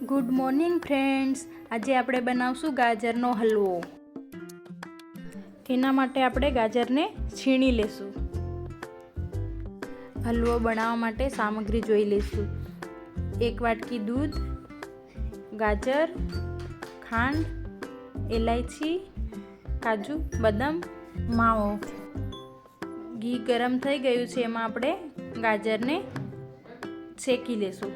Good morning friends, આજે આપણે બનાવશું ગાજરનો હલવો। એના માટે આપણે ગાજરને છીણી લેશું। હલવો બનાવવા માટે સામગ્રી જોઈ લેશું। 1 વાટકી દૂધ, ગાજર, ખાંડ, એલાયચી, કાજુ, બદામ, માવો। ઘી ગરમ થઈ ગયું છે, એમાં આપણે ગાજરને શેકી લેશું।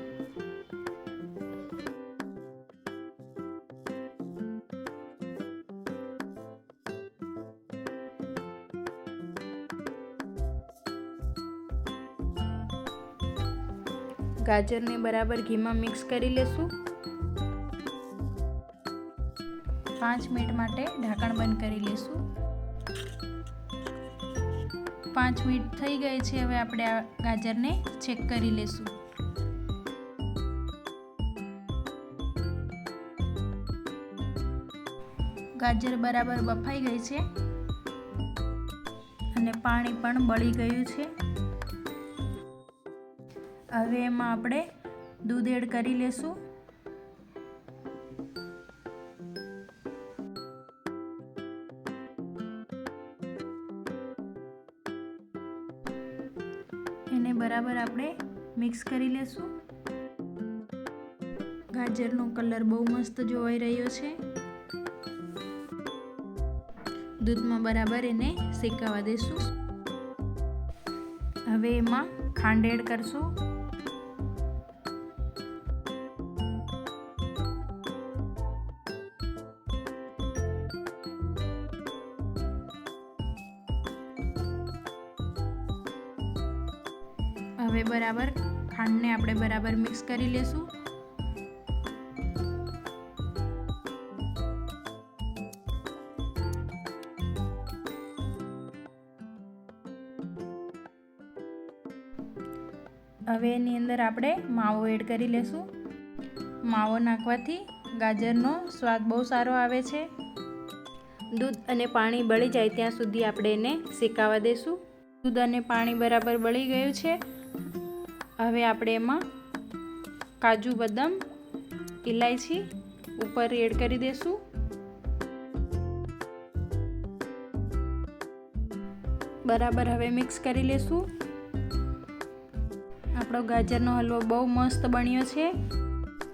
ગાજરને બરાબર ઘીમાં મિક્સ કરી લેશું। 5 મિનિટ માટે ઢાંકણ બંધ કરી લેશું। 5 મિનિટ થઈ ગઈ છે, હવે આપણે આ ગાજરને ચેક કરી લેશું। ગાજર બરાબર બફાઈ ગઈ છે અને પાણી પણ બળી ગયું છે। હવે એમાં આપણે દૂધ એડ કરી લેશું। એને બરાબર આપણે મિક્સ કરી લેશું। ગાજરનો કલર બહુ મસ્ત જોવાઈ રહ્યો છે। દૂધમાં બરાબર એને શેકાવા દેશું। હવે એમાં ખાંડ એડ કરશું। હવે બરાબર ખાંડને આપણે બરાબર મિક્સ કરી લેશું। હવે એની અંદર આપણે માવો એડ કરી લેશું। માવો નાખવાથી ગાજરનો સ્વાદ બહુ સારો આવે છે। દૂધ અને પાણી બળી જાય ત્યાં સુધી આપણે એને શેકાવા દેશું। દૂધ અને પાણી બરાબર બળી ગયું છે। હવે આપણે એમાં કાજુ, બદામ, ઇલાયચી ઉપર એડ કરી દેશું। બરાબર હવે મિક્સ કરી લેશું। આપણો ગાજરનો હલવો બહુ મસ્ત બન્યો છે।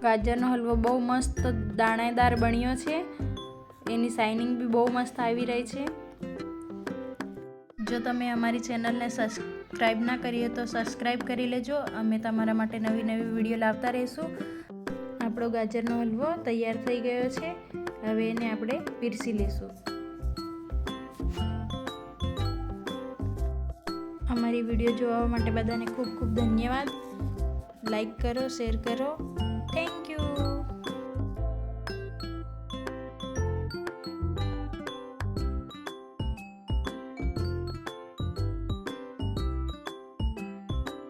ગાજરનો હલવો બહુ મસ્ત દાણેદાર બન્યો છે। એની શાઇનિંગ બી બહુ મસ્ત આવી રહી છે। જો તમે અમારી ચેનલને સબસ્ક્રાઈબ ના કરી હોય તો સબસ્ક્રાઈબ કરી લેજો। અમે તમારા માટે નવી વિડીયો લાવતા રહીશું। આપણો ગાજરનો હલવો તૈયાર થઈ ગયો છે। હવે એને આપણે પીરસી લેશું। અમારી વિડીયો જોવા માટે બધાને ખૂબ ખૂબ ધન્યવાદ। લાઈક કરો, શેર કરો। Thank you.